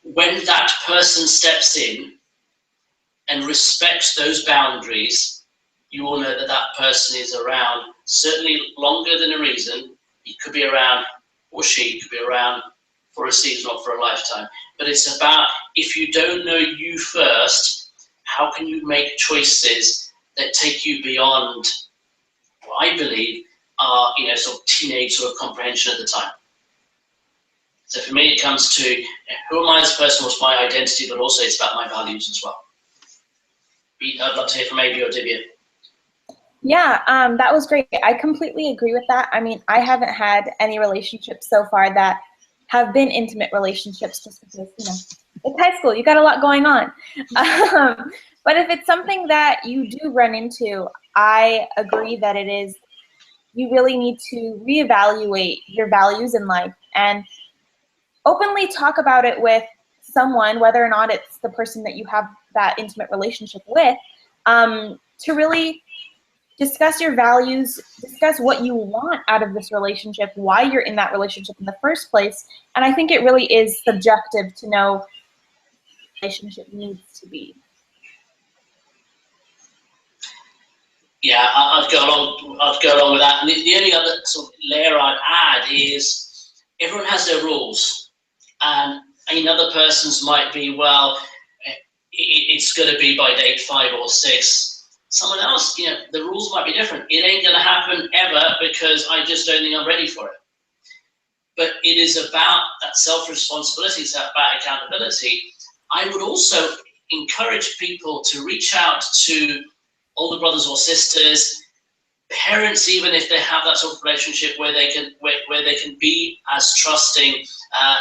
Speaker 3: when that person steps in and respects those boundaries, you all know that that person is around certainly longer than a reason. He could be around, or she could be around for a season or for a lifetime. But it's about, if you don't know you first, how can you make choices that take you beyond what I believe are, sort of teenage sort of comprehension at the time. So for me, it comes to, who am I as a person, what's my identity, but also it's about my values as well. I'd love to hear from Amy or Divya.
Speaker 4: Yeah, that was great. I completely agree with that. I mean, I haven't had any relationships so far that have been intimate relationships, just because, it's high school. You got a lot going on. But if it's something that you do run into, I agree that you really need to reevaluate your values in life and openly talk about it with someone, whether or not it's the person that you have that intimate relationship with, to really discuss your values, discuss what you want out of this relationship, why you're in that relationship in the first place. And I think it really is subjective to know what the relationship needs to be.
Speaker 3: Yeah, I'd go along with that. And the only other sort of layer I'd add is, everyone has their rules, and another person's might be, well, it's going to be by date 5 or 6. Someone else, the rules might be different. It ain't going to happen ever because I just don't think I'm ready for it. But it is about that self-responsibility, it's about accountability. I would also encourage people to reach out to older brothers or sisters, parents, even if they have that sort of relationship where they can be as trusting,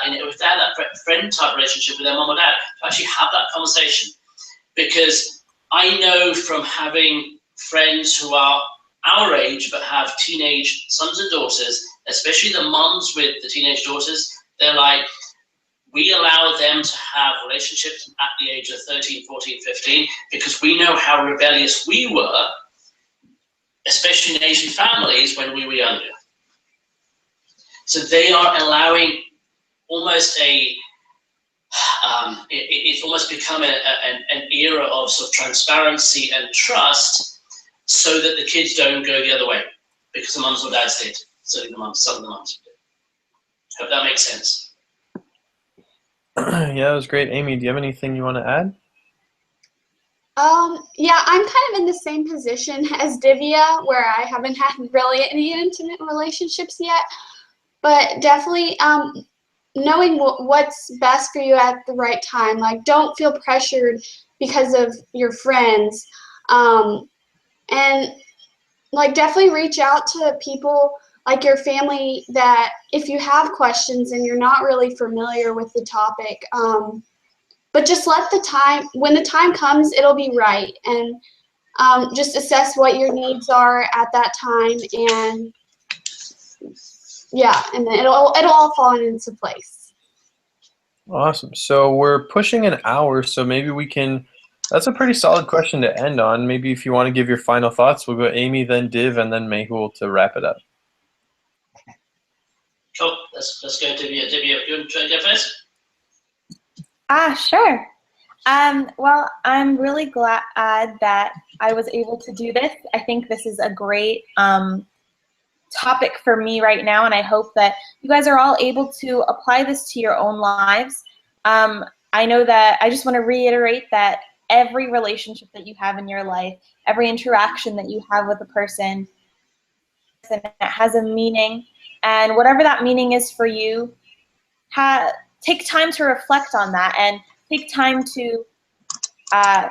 Speaker 3: and if they have that friend type relationship with their mom or dad, to actually have that conversation. Because I know from having friends who are our age but have teenage sons and daughters, especially the moms with the teenage daughters, they're like, We allow them to have relationships at the age of 13, 14, 15, because we know how rebellious we were, especially in Asian families when we were younger. So they are allowing almost it's almost become an era of sort of transparency and trust, so that the kids don't go the other way, because the mums or dads did. Certainly some of the mums did. Hope that makes sense.
Speaker 1: Yeah, that was great. Amy, do you have anything you want to add?
Speaker 2: Yeah, I'm kind of in the same position as Divya, where I haven't had really any intimate relationships yet, but definitely knowing what's best for you at the right time. Like, don't feel pressured because of your friends, and like definitely reach out to people like your family that if you have questions and you're not really familiar with the topic, but just let the time, when the time comes, it'll be right. And just assess what your needs are at that time, and yeah, and then it'll all fall into place.
Speaker 1: Awesome. So we're pushing an hour, so maybe we can, that's a pretty solid question to end on. Maybe if you want to give your final thoughts, we'll go Amy, then Div, and then Mehul to wrap it up.
Speaker 3: Cool. Let's go, Divya. Divya, you want to go first?
Speaker 4: Sure. Well, I'm really glad that I was able to do this. I think this is a great topic for me right now, and I hope that you guys are all able to apply this to your own lives. I know that I just want to reiterate that every relationship that you have in your life, every interaction that you have with a person, it has a meaning, and whatever that meaning is for you, take time to reflect on that, and take time to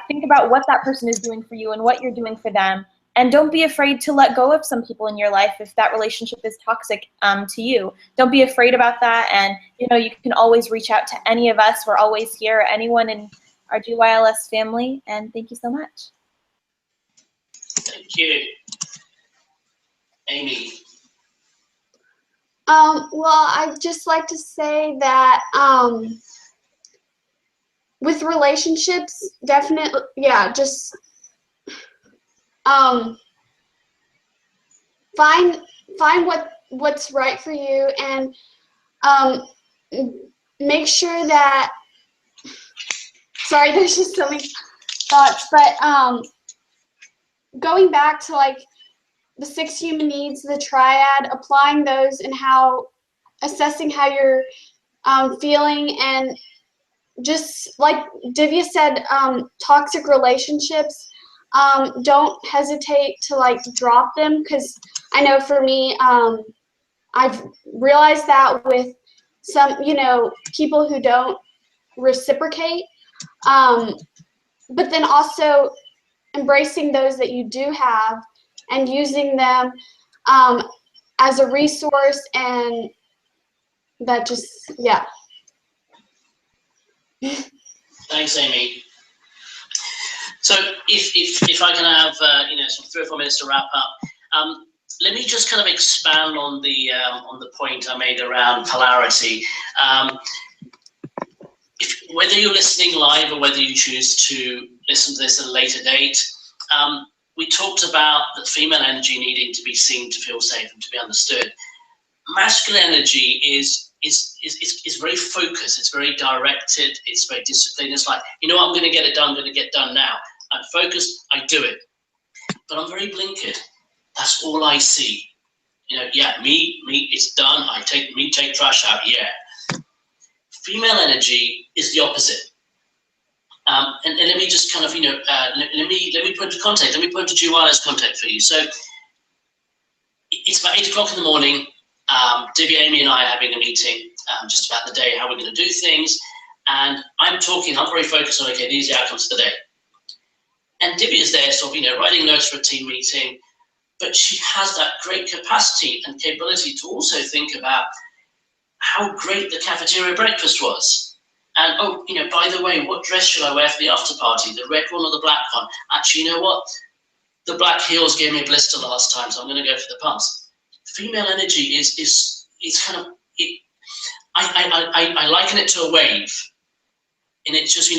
Speaker 4: think about what that person is doing for you and what you're doing for them. And don't be afraid to let go of some people in your life if that relationship is toxic to you. Don't be afraid about that. And you can always reach out to any of us. We're always here, anyone in our GYLS family. And thank you so much.
Speaker 3: Thank you. Amy.
Speaker 2: Well, I'd just like to say that with relationships, definitely, yeah, just find what's right for you, and make sure that, sorry, there's just so many thoughts, but going back to like the 6 human needs, the triad, applying those, and assessing how you're feeling, and just like Divya said, toxic relationships, don't hesitate to like drop them, because I know for me, I've realized that with some, people who don't reciprocate, but then also embracing those that you do have and using them as a resource, and that just, yeah.
Speaker 3: Thanks, Amy. So if I can have some 3 or 4 minutes to wrap up, let me just kind of expand on the point I made around polarity. Whether you're listening live or whether you choose to listen to this at a later date, we talked about the female energy needing to be seen to feel safe and to be understood. Masculine energy is very focused, it's very directed, it's very disciplined. It's like, I'm going to get it done, I'm going to get done now. I'm focused, I do it. But I'm very blinkered. That's all I see. Yeah, me, it's done. Take trash out, yeah. Female energy is the opposite. And let me just kind of, let me put into context. Let me put into GYLS context for you. So it's about 8 o'clock in the morning. Divya, Amy, and I are having a meeting just about the day, how we're going to do things. And I'm very focused on, okay, these are the outcomes of the day. And Divya's there, sort of, writing notes for a team meeting. But she has that great capacity and capability to also think about how great the cafeteria breakfast was. And, by the way, what dress should I wear for the after party? The red one or the black one? Actually, you know what? The black heels gave me a blister last time, so I'm going to go for the pumps. Female energy is kind of, I liken it to a wave. And it's just,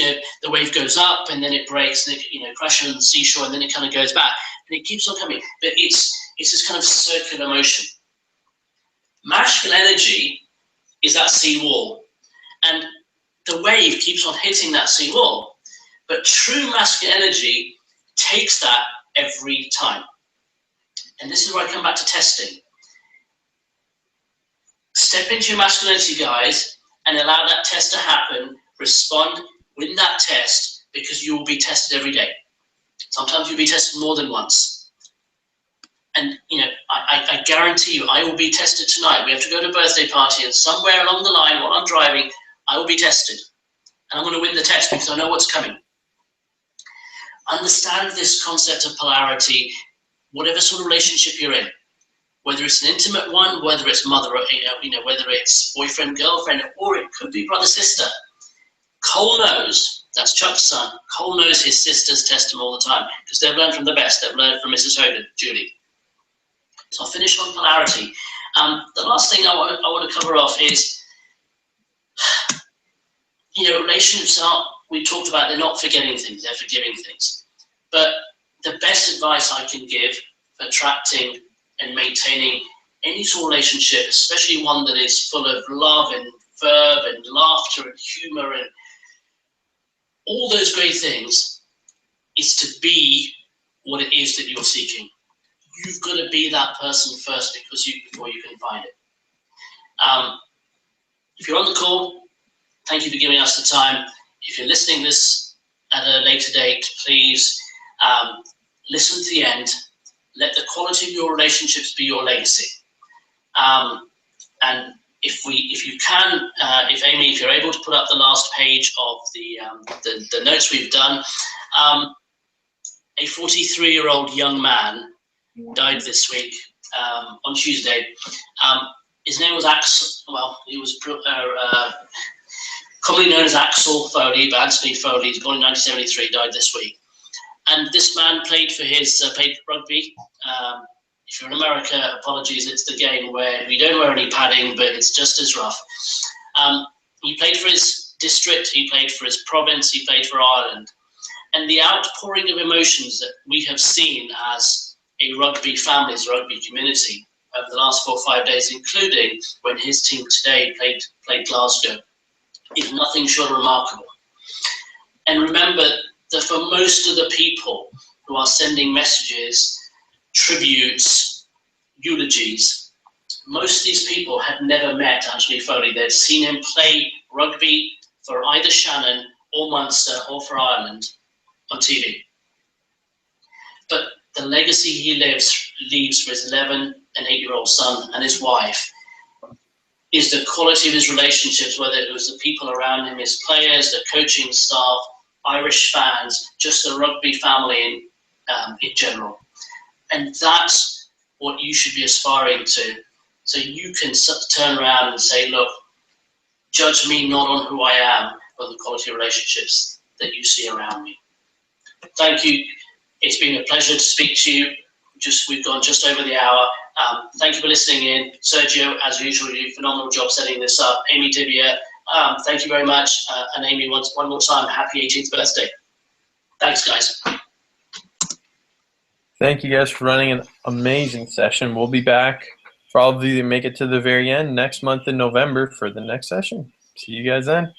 Speaker 3: the wave goes up and then it breaks and it, crashes on the seashore and then it kind of goes back. And it keeps on coming. But it's this kind of circular motion. Masculine energy is that sea wall. And the wave keeps on hitting that sea wall. But true masculine energy takes that every time. And this is where I come back to testing. Step into your masculinity, guys, and allow that test to happen. Respond, win that test, because you will be tested every day. Sometimes you'll be tested more than once. And, I guarantee you, I will be tested tonight. We have to go to a birthday party, and somewhere along the line, while I'm driving, I will be tested. And I'm going to win the test because I know what's coming. Understand this concept of polarity, whatever sort of relationship you're in. Whether it's an intimate one, whether it's mother, whether it's boyfriend, girlfriend, or it could be brother, sister. Cole knows, that's Chuck's son, Cole knows his sisters test him all the time because they've learned from the best. They've learned from Mrs. Hogan, Julie. So I'll finish on polarity. The last thing I want to cover off is, relationships are, we talked about, they're not forgetting things, they're forgiving things. But the best advice I can give for attracting and maintaining any sort of relationship, especially one that is full of love and verve and laughter and humor and all those great things, is to be what it is that you're seeking. You've got to be that person first before you can find it. If you're on the call, thank you for giving us the time. If you're listening this at a later date, please listen to the end. Let the quality of your relationships be your legacy. And if Amy, if you're able to put up the last page of the notes we've done, a 43-year-old young man died this week on Tuesday. His name was Axel. Well, he was commonly known as Axel Foley, but Anthony Foley. He was born in 1973. Died this week. And this man played rugby. If you're in America, apologies, it's the game where we don't wear any padding, but it's just as rough. He played for his district, he played for his province, he played for Ireland. And the outpouring of emotions that we have seen as a rugby family, as a rugby community, over the last 4 or 5 days, including when his team today played Glasgow, is nothing short of remarkable. And remember that for most of the people who are sending messages, tributes, eulogies, most of these people had never met Anthony Foley. They'd seen him play rugby for either Shannon or Munster or for Ireland on TV. But the legacy he leaves for his 11 and 8-year-old son and his wife is the quality of his relationships, whether it was the people around him, his players, the coaching staff, Irish fans, just the rugby family in general. And that's what you should be aspiring to. So you can turn around and say, look, judge me not on who I am, but the quality of relationships that you see around me. Thank you. It's been a pleasure to speak to you. We've gone just over the hour. Thank you for listening in. Sergio, as usual, you did a phenomenal job setting this up. Amy Divya, thank you very much. And Amy, one more time, happy 18th birthday. Thanks, guys.
Speaker 1: Thank you guys for running an amazing session. We'll be back probably to make it to the very end next month in November for the next session. See you guys then.